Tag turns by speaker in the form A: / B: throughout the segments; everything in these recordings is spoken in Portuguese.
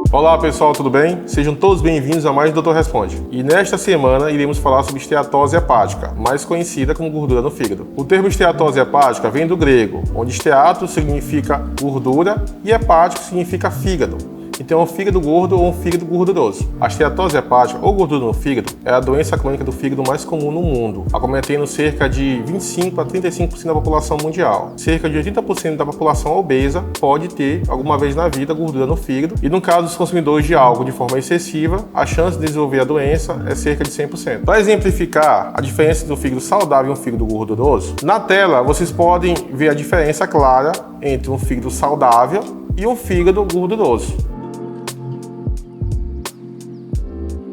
A: Olá pessoal, tudo bem? Sejam todos bem-vindos a mais um Doutor Responde. E nesta semana iremos falar sobre esteatose hepática, mais conhecida como gordura no fígado. O termo esteatose hepática vem do grego, onde esteato significa gordura e hepático significa fígado. Então é um fígado gordo ou um fígado gorduroso. A esteatose hepática ou gordura no fígado é a doença crônica do fígado mais comum no mundo, acometendo cerca de 25 a 35% da população mundial. Cerca de 80% da população obesa pode ter alguma vez na vida gordura no fígado e no caso dos consumidores de álcool de forma excessiva, a chance de desenvolver a doença é cerca de 100%. Para exemplificar a diferença do fígado saudável e um fígado gorduroso, na tela vocês podem ver a diferença clara entre um fígado saudável e um fígado gorduroso.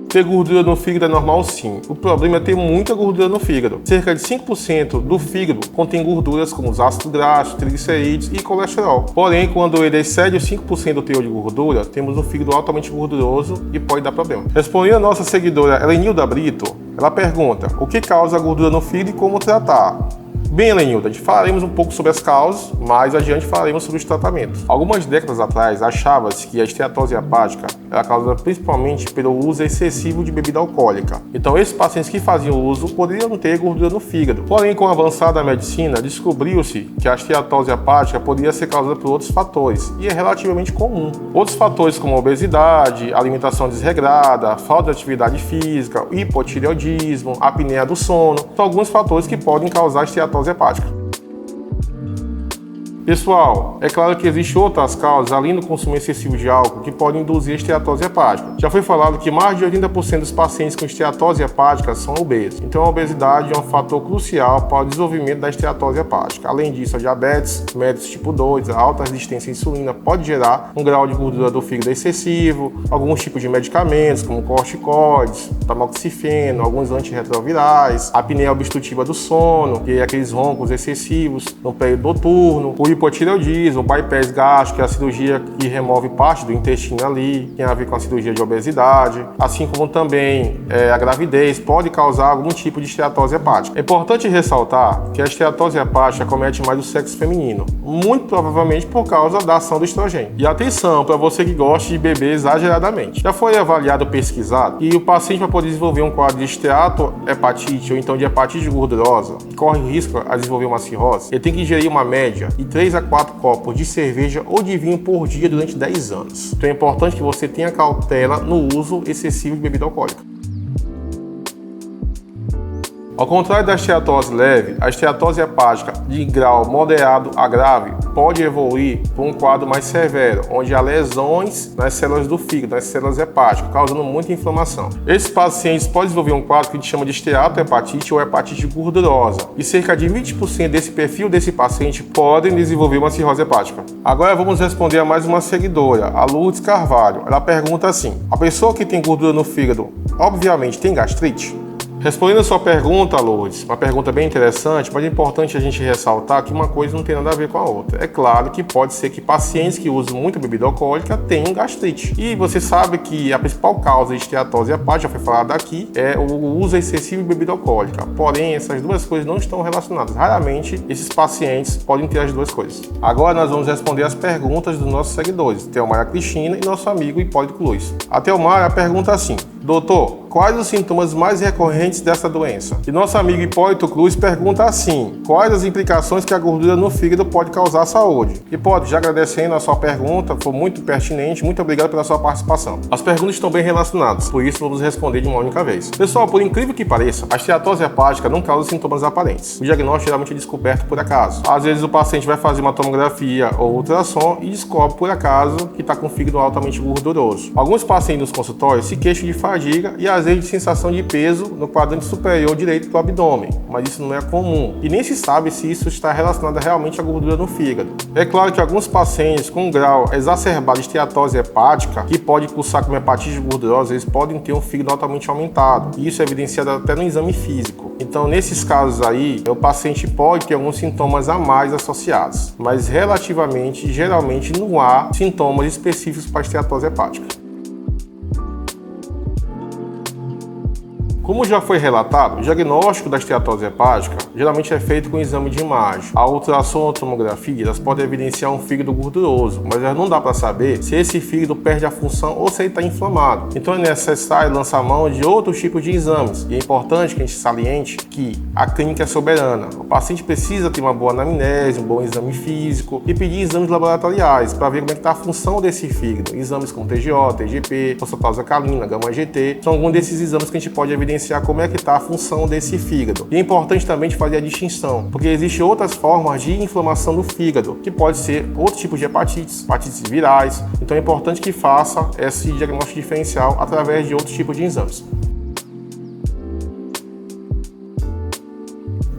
A: Ter gordura no fígado é normal sim. O problema é ter muita gordura no fígado. Cerca de 5% do fígado contém gorduras como os ácidos graxos, triglicerídeos e colesterol. Porém, quando ele excede os 5% do teor de gordura, temos um fígado altamente gorduroso e pode dar problema. Respondendo a nossa seguidora Elenilda Brito, ela pergunta: o que causa a gordura no fígado e como tratar? Bem, Elenilda, falaremos um pouco sobre as causas, mais adiante falaremos sobre os tratamentos. Algumas décadas atrás, achava-se que a esteatose hepática era causada principalmente pelo uso excessivo de bebida alcoólica. Então, esses pacientes que faziam uso poderiam ter gordura no fígado. Porém, com a avançada da medicina, descobriu-se que a esteatose hepática poderia ser causada por outros fatores, e é relativamente comum. Outros fatores como obesidade, alimentação desregrada, falta de atividade física, hipotireoidismo, apneia do sono, são alguns fatores que podem causar esteatose hepática. Pessoal, é claro que existem outras causas, além do consumo excessivo de álcool, que podem induzir a esteatose hepática. Já foi falado que mais de 80% dos pacientes com esteatose hepática são obesos. Então a obesidade é um fator crucial para o desenvolvimento da esteatose hepática. Além disso, a diabetes mellitus tipo 2, a alta resistência à insulina pode gerar um grau de gordura do fígado excessivo, alguns tipos de medicamentos, como corticoides, tamoxifeno, alguns antirretrovirais, a apneia obstrutiva do sono, que é aqueles roncos excessivos no período noturno, o hipotireoidismo, o bypass gástrico, que é a cirurgia que remove parte do intestino ali, tem a ver com a cirurgia de obesidade, assim como também a gravidez pode causar algum tipo de esteatose hepática. É importante ressaltar que a esteatose hepática acomete mais o sexo feminino, muito provavelmente por causa da ação do estrogênio. E atenção para você que gosta de beber exageradamente. Já foi avaliado ou pesquisado que o paciente para poder desenvolver um quadro de esteatohepatite ou então de hepatite gordurosa, que corre risco a desenvolver uma cirrose, ele tem que ingerir uma média de 3 a 4 copos de cerveja ou de vinho por dia durante 10 anos. Então é importante que você tenha cautela no uso excessivo de bebida alcoólica. Ao contrário da esteatose leve, a esteatose hepática de grau moderado a grave pode evoluir para um quadro mais severo, onde há lesões nas células do fígado, nas células hepáticas, causando muita inflamação. Esses pacientes podem desenvolver um quadro que a gente chama de esteatohepatite ou hepatite gordurosa, e cerca de 20% desse perfil desse paciente podem desenvolver uma cirrose hepática. Agora vamos responder a mais uma seguidora, a Lourdes Carvalho. Ela pergunta assim: a pessoa que tem gordura no fígado, obviamente tem gastrite? Respondendo a sua pergunta, Lourdes, uma pergunta bem interessante, mas é importante a gente ressaltar que uma coisa não tem nada a ver com a outra. É claro que pode ser que pacientes que usam muita bebida alcoólica tenham gastrite. E você sabe que a principal causa de esteatose hepática, já foi falada aqui, é o uso excessivo de bebida alcoólica. Porém, essas duas coisas não estão relacionadas. Raramente, esses pacientes podem ter as duas coisas. Agora nós vamos responder as perguntas dos nossos seguidores, Teomara Cristina e nosso amigo Hipólito Cruz. A Teomara pergunta assim: doutor, quais os sintomas mais recorrentes dessa doença? E nosso amigo Hipólito Cruz pergunta assim: quais as implicações que a gordura no fígado pode causar à saúde? Hipólito, já agradecendo a sua pergunta, foi muito pertinente, muito obrigado pela sua participação. As perguntas estão bem relacionadas, por isso vamos responder de uma única vez. Pessoal, por incrível que pareça, a esteatose hepática não causa sintomas aparentes. O diagnóstico geralmente é descoberto por acaso. Às vezes o paciente vai fazer uma tomografia ou ultrassom e descobre por acaso que está com o fígado altamente gorduroso. Alguns pacientes nos consultórios se queixam de fadiga e às vezes de sensação de peso no quadrante superior direito do abdômen, mas isso não é comum e nem se sabe se isso está relacionado realmente à gordura no fígado. É claro que alguns pacientes com um grau exacerbado de esteatose hepática, que pode cursar como hepatite gordurosa, eles podem ter um fígado altamente aumentado, e isso é evidenciado até no exame físico. Então, nesses casos aí, o paciente pode ter alguns sintomas a mais associados, mas relativamente, geralmente não há sintomas específicos para a esteatose hepática. Como já foi relatado, o diagnóstico da esteatose hepática geralmente é feito com exame de imagem. A ultrassom ou tomografia, elas podem evidenciar um fígado gorduroso, mas não dá para saber se esse fígado perde a função ou se ele está inflamado. Então é necessário lançar mão de outros tipos de exames. E é importante que a gente saliente que a clínica é soberana. O paciente precisa ter uma boa anamnese, um bom exame físico e pedir exames laboratoriais para ver como é que está a função desse fígado. Exames como TGO, TGP, fosfatase alcalina, gama-GT, são alguns desses exames que a gente pode evidenciar como é que está a função desse fígado. E é importante também de fazer a distinção, porque existem outras formas de inflamação do fígado, que pode ser outro tipo de hepatites virais. Então é importante que faça esse diagnóstico diferencial através de outros tipos de exames.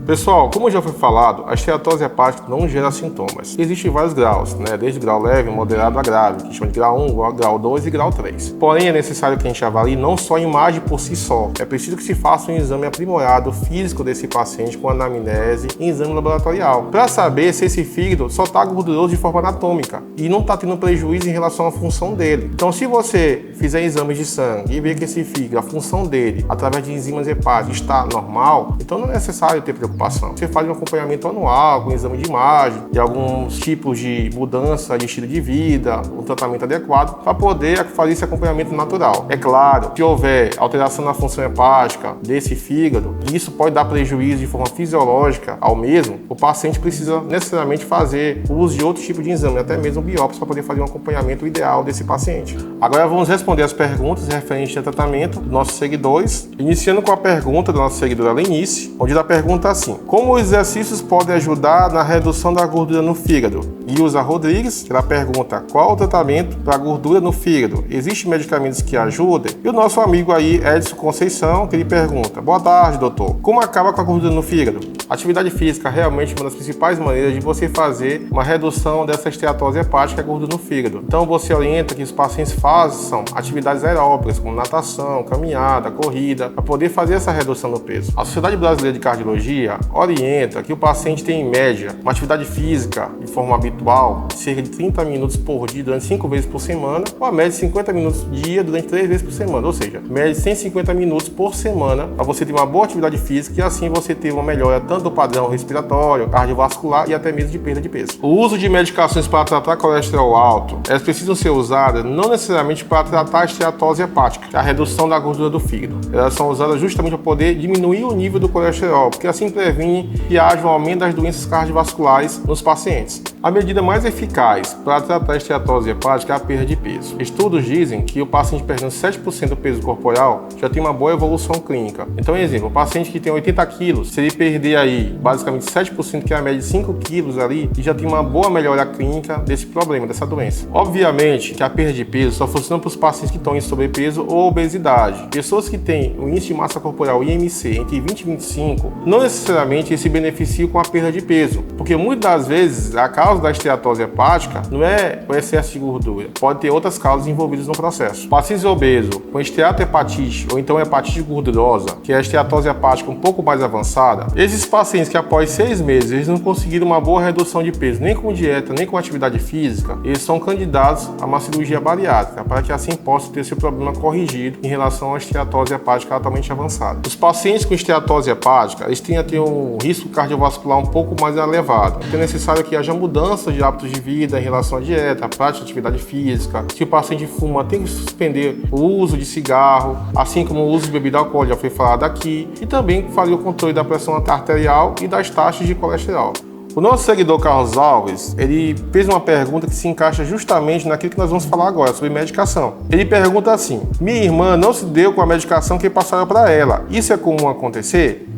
A: Pessoal, como já foi falado, a esteatose hepática não gera sintomas. Existem vários graus, desde grau leve, moderado a grave, que chama de grau 1, grau 2 e grau 3. Porém, é necessário que a gente avalie não só a imagem por si só. É preciso que se faça um exame aprimorado físico desse paciente com anamnese e exame laboratorial, para saber se esse fígado só está gorduroso de forma anatômica e não está tendo prejuízo em relação à função dele. Então, se você fizer exames de sangue e ver que esse fígado, a função dele, através de enzimas hepáticas, está normal, então não é necessário ter preocupação. Você faz um acompanhamento anual, com exame de imagem, de alguns tipos de mudança de estilo de vida, um tratamento adequado, para poder fazer esse acompanhamento natural. É claro, se houver alteração na função hepática desse fígado, e isso pode dar prejuízo de forma fisiológica ao mesmo, o paciente precisa necessariamente fazer uso de outro tipo de exame, até mesmo biópsia, para poder fazer um acompanhamento ideal desse paciente. Agora vamos responder as perguntas referentes ao tratamento dos nossos seguidores, iniciando com a pergunta da nossa seguidora Lenice, onde ela pergunta assim: como os exercícios podem ajudar na redução da gordura no fígado? Ilza Rodrigues, ela pergunta: qual o tratamento para gordura no fígado? Existem medicamentos que ajudem? E o nosso amigo aí, Edson Conceição, que ele pergunta: boa tarde, doutor. Como acaba com a gordura no fígado? Atividade física realmente é uma das principais maneiras de você fazer uma redução dessa esteatose hepática, a gordura no fígado. Então você orienta que os pacientes façam atividades aeróbicas, como natação, caminhada, corrida, para poder fazer essa redução no peso. A Sociedade Brasileira de Cardiologia orienta que o paciente tem, em média, uma atividade física de forma habitual, cerca de 30 minutos por dia durante 5 vezes por semana, ou a média de 50 minutos dia durante 3 vezes por semana, ou seja, média de 150 minutos por semana, para você ter uma boa atividade física e assim você ter uma melhora tanto do padrão respiratório, cardiovascular e até mesmo de perda de peso. O uso de medicações para tratar colesterol alto, elas precisam ser usadas não necessariamente para tratar a esteatose hepática, a redução da gordura do fígado. Elas são usadas justamente para poder diminuir o nível do colesterol, porque assim previne que haja um aumento das doenças cardiovasculares nos pacientes. A medida mais eficaz para tratar a esteatose hepática é a perda de peso. Estudos dizem que o paciente perdendo 7% do peso corporal já tem uma boa evolução clínica. Então, exemplo, o paciente que tem 80 quilos, se ele perder aí basicamente 7%, que é a média de 5 quilos ali, já tem uma boa melhora clínica desse problema, dessa doença. Obviamente que a perda de peso só funciona para os pacientes que estão em sobrepeso ou obesidade. Pessoas que têm um índice de massa corporal IMC entre 20 e 25, não necessariamente se beneficiam com a perda de peso, porque muitas das vezes a causa da esteatose hepática não é o excesso de gordura, pode ter outras causas envolvidas no processo. Pacientes obesos com esteatohepatite ou então hepatite gordurosa, que é a esteatose hepática um pouco mais avançada, esses pacientes que após 6 meses eles não conseguiram uma boa redução de peso, nem com dieta, nem com atividade física, eles são candidatos a uma cirurgia bariátrica, para que assim possa ter seu problema corrigido em relação à esteatose hepática altamente avançada. Os pacientes com esteatose hepática, eles têm a ter um risco cardiovascular um pouco mais elevado, então é necessário que haja mudança de hábitos de vida em relação à dieta, à prática de atividade física. Se o paciente fuma, tem que suspender o uso de cigarro, assim como o uso de bebida alcoólica, já foi falado aqui, e também fazer o controle da pressão arterial e das taxas de colesterol. O nosso seguidor Carlos Alves, ele fez uma pergunta que se encaixa justamente naquilo que nós vamos falar agora, sobre medicação. Ele pergunta assim: minha irmã não se deu com a medicação que passaram para ela. Isso é comum acontecer?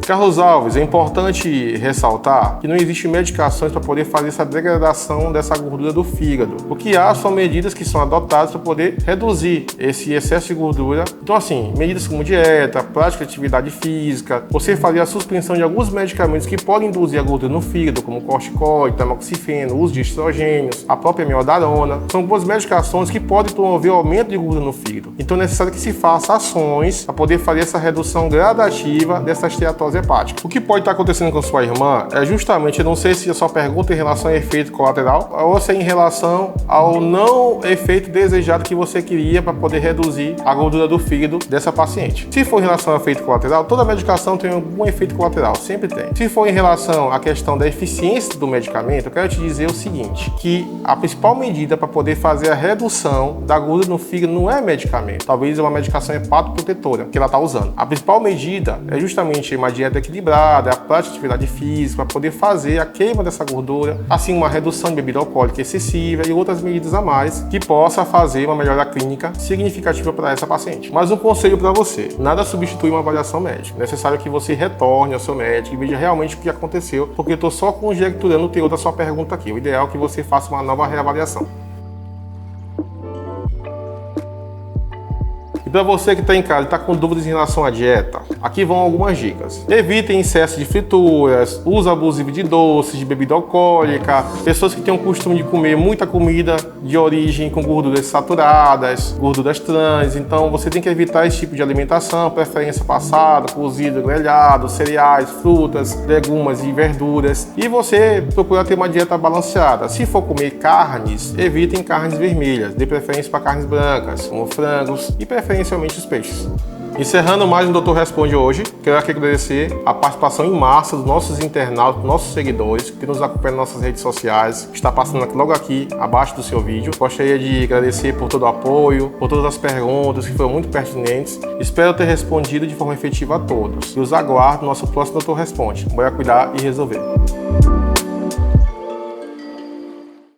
A: Carlos Alves, é importante ressaltar que não existem medicações para poder fazer essa degradação dessa gordura do fígado. O que há são medidas que são adotadas para poder reduzir esse excesso de gordura. Então, assim, medidas como dieta, prática de atividade física, você fazer a suspensão de alguns medicamentos que podem induzir a gordura no fígado, como corticoide, tamoxifeno, uso de estrogênios, a própria amiodarona, são algumas medicações que podem promover o aumento de gordura no fígado. Então, é necessário que se faça ações para poder fazer essa redução gradativa dessa esteatose cetose hepática. O que pode estar acontecendo com sua irmã é justamente, eu não sei se a sua pergunta é em relação a efeito colateral ou se é em relação ao não efeito desejado que você queria para poder reduzir a gordura do fígado dessa paciente. Se for em relação ao efeito colateral, toda medicação tem algum efeito colateral, sempre tem. Se for em relação à questão da eficiência do medicamento, eu quero te dizer o seguinte, que a principal medida para poder fazer a redução da gordura no fígado não é medicamento, talvez é uma medicação hepatoprotetora que ela está usando. A principal medida é justamente uma dieta equilibrada, a prática de atividade física para poder fazer a queima dessa gordura, assim uma redução de bebida alcoólica excessiva e outras medidas a mais que possa fazer uma melhora clínica significativa para essa paciente. Mas um conselho para você, nada substitui uma avaliação médica. É necessário que você retorne ao seu médico e veja realmente o que aconteceu, porque eu estou só conjecturando o teor da sua pergunta aqui. O ideal é que você faça uma nova reavaliação. Para você que está em casa e está com dúvidas em relação à dieta, aqui vão algumas dicas. Evitem excesso de frituras, uso abusivo de doces, de bebida alcoólica, pessoas que têm o costume de comer muita comida de origem com gorduras saturadas, gorduras trans, então você tem que evitar esse tipo de alimentação, preferência passada, cozido, grelhado, cereais, frutas, legumes e verduras. E você procura ter uma dieta balanceada. Se for comer carnes, evitem carnes vermelhas, dê preferência para carnes brancas, como frangos e preferencialmente os peixes. Encerrando mais um Doutor Responde hoje, quero aqui agradecer a participação em massa dos nossos internautas, dos nossos seguidores, que nos acompanham nas nossas redes sociais, que está passando logo aqui abaixo do seu vídeo. Gostaria de agradecer por todo o apoio, por todas as perguntas que foram muito pertinentes. Espero ter respondido de forma efetiva a todos. E os aguardo no nosso próximo Doutor Responde. Bora cuidar e resolver.